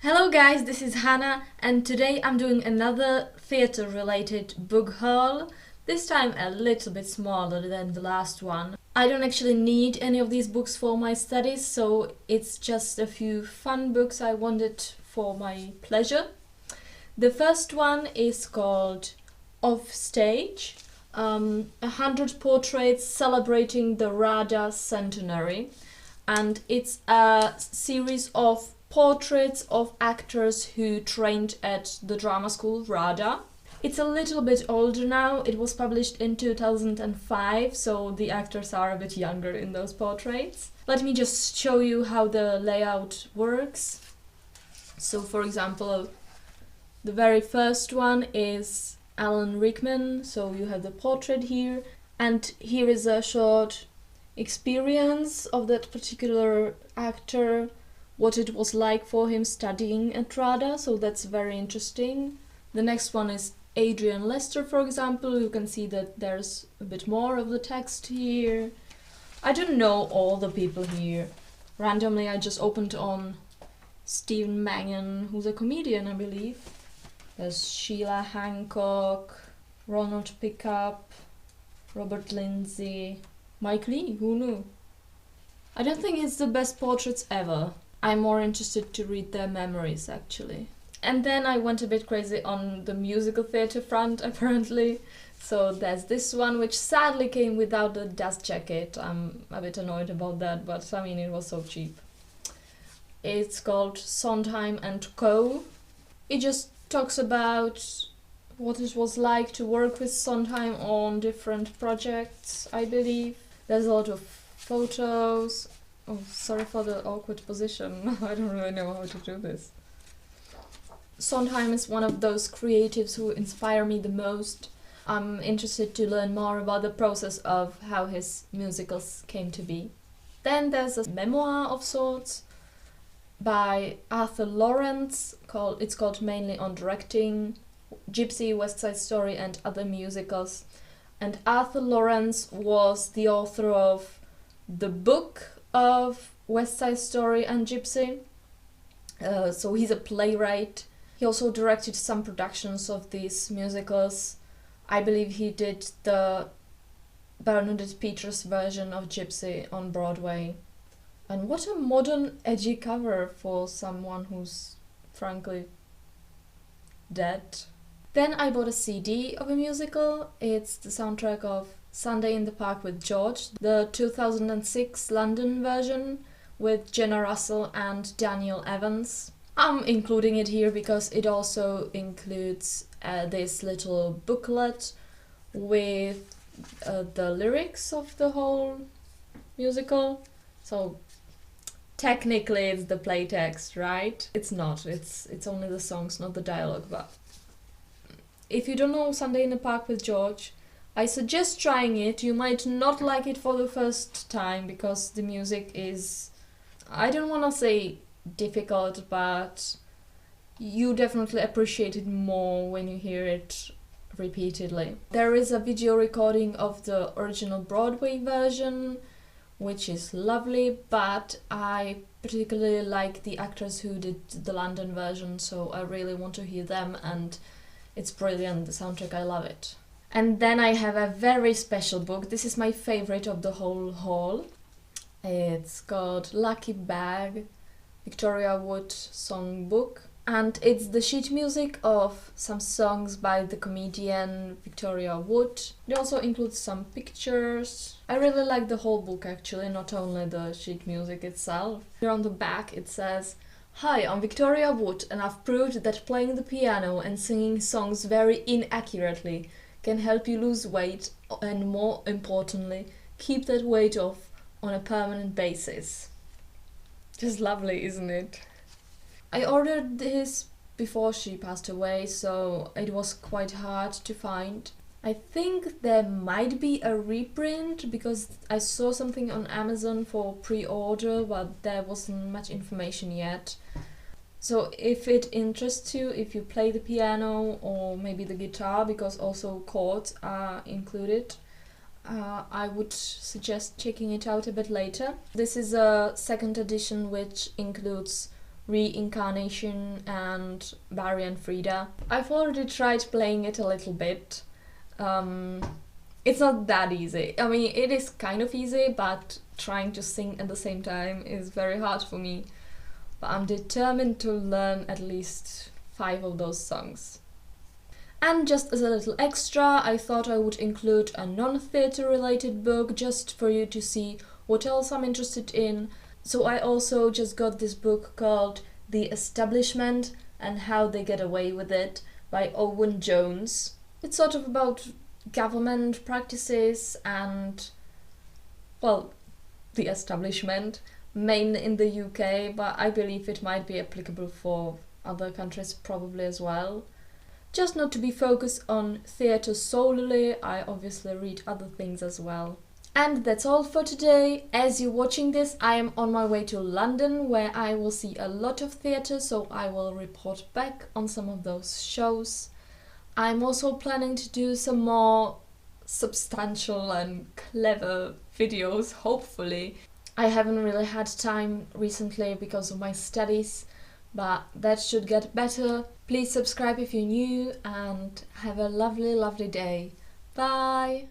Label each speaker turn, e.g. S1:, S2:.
S1: Hello guys, this is Hannah and today I'm doing another theatre related book haul, this time a little bit smaller than the last one. I don't actually need any of these books for my studies, so it's just a few fun books I wanted for my pleasure. The first one is called Off Stage, 100 portraits celebrating the RADA centenary, and it's a series of portraits of actors who trained at the drama school RADA. It's a little bit older now, it was published in 2005, so the actors are a bit younger in those portraits. Let me just show you how the layout works. So for example, the very first one is Alan Rickman, so you have the portrait here, and here is a short experience of that particular actor, what it was like for him studying at RADA, so that's very interesting. The next one is Adrian Lester, for example. You can see that there's a bit more of the text here. I don't know all the people here. Randomly I just opened on Stephen Mangan, who's a comedian, I believe. There's Sheila Hancock, Ronald Pickup, Robert Lindsay, Mike Lee, who knew? I don't think it's the best portraits ever. I'm more interested to read their memories, actually. And then I went a bit crazy on the musical theatre front, apparently. So there's this one, which sadly came without a dust jacket. I'm a bit annoyed about that, but I mean, it was so cheap. It's called Sondheim and Co. It just talks about what it was like to work with Sondheim on different projects, I believe. There's a lot of photos. Oh, sorry for the awkward position. I don't really know how to do this. Sondheim is one of those creatives who inspire me the most. I'm interested to learn more about the process of how his musicals came to be. Then there's a memoir of sorts by Arthur Lawrence. It's called Mainly on Directing, Gypsy, West Side Story and Other Musicals. And Arthur Lawrence was the author of the book of West Side Story and Gypsy. So he's a playwright. He also directed some productions of these musicals. I believe he did the Bernadette Peters version of Gypsy on Broadway. And what a modern, edgy cover for someone who's frankly dead. Then I bought a CD of a musical. It's the soundtrack of Sunday in the Park with George, the 2006 London version with Jenna Russell and Daniel Evans. I'm including it here because it also includes this little booklet with the lyrics of the whole musical. So technically it's the playtext, right? It's not, it's only the songs, not the dialogue. But if you don't know Sunday in the Park with George, I suggest trying it. You might not like it for the first time because the music is, I don't want to say difficult, but you definitely appreciate it more when you hear it repeatedly. There is a video recording of the original Broadway version, which is lovely, but I particularly like the actors who did the London version, so I really want to hear them, and it's brilliant, the soundtrack, I love it. And then I have a very special book. This is my favorite of the whole haul. It's called Lucky Bag, Victoria Wood songbook. And it's the sheet music of some songs by the comedian Victoria Wood. It also includes some pictures. I really like the whole book actually, not only the sheet music itself. Here on the back it says, "Hi, I'm Victoria Wood and I've proved that playing the piano and singing songs very inaccurately can help you lose weight and, more importantly, keep that weight off on a permanent basis." Just lovely, isn't it? I ordered this before she passed away, so it was quite hard to find. I think there might be a reprint because I saw something on Amazon for pre-order, but there wasn't much information yet. So if it interests you, if you play the piano or maybe the guitar, because also chords are included, I would suggest checking it out a bit later. This is a second edition which includes Reincarnation and Barry and Frida. I've already tried playing it a little bit. It's not that easy. I mean, it is kind of easy, but trying to sing at the same time is very hard for me. But I'm determined to learn at least 5 of those songs. And just as a little extra, I thought I would include a non-theatre related book just for you to see what else I'm interested in. So I also just got this book called The Establishment and How They Get Away With It by Owen Jones. It's sort of about government practices and, well, the establishment, mainly in the UK, but I believe it might be applicable for other countries probably as well. Just not to be focused on theatre solely, I obviously read other things as well. And that's all for today. As you're watching this, I am on my way to London, where I will see a lot of theatre, so I will report back on some of those shows. I'm also planning to do some more substantial and clever videos, hopefully. I haven't really had time recently because of my studies, but that should get better. Please subscribe if you're new and have a lovely, lovely day. Bye!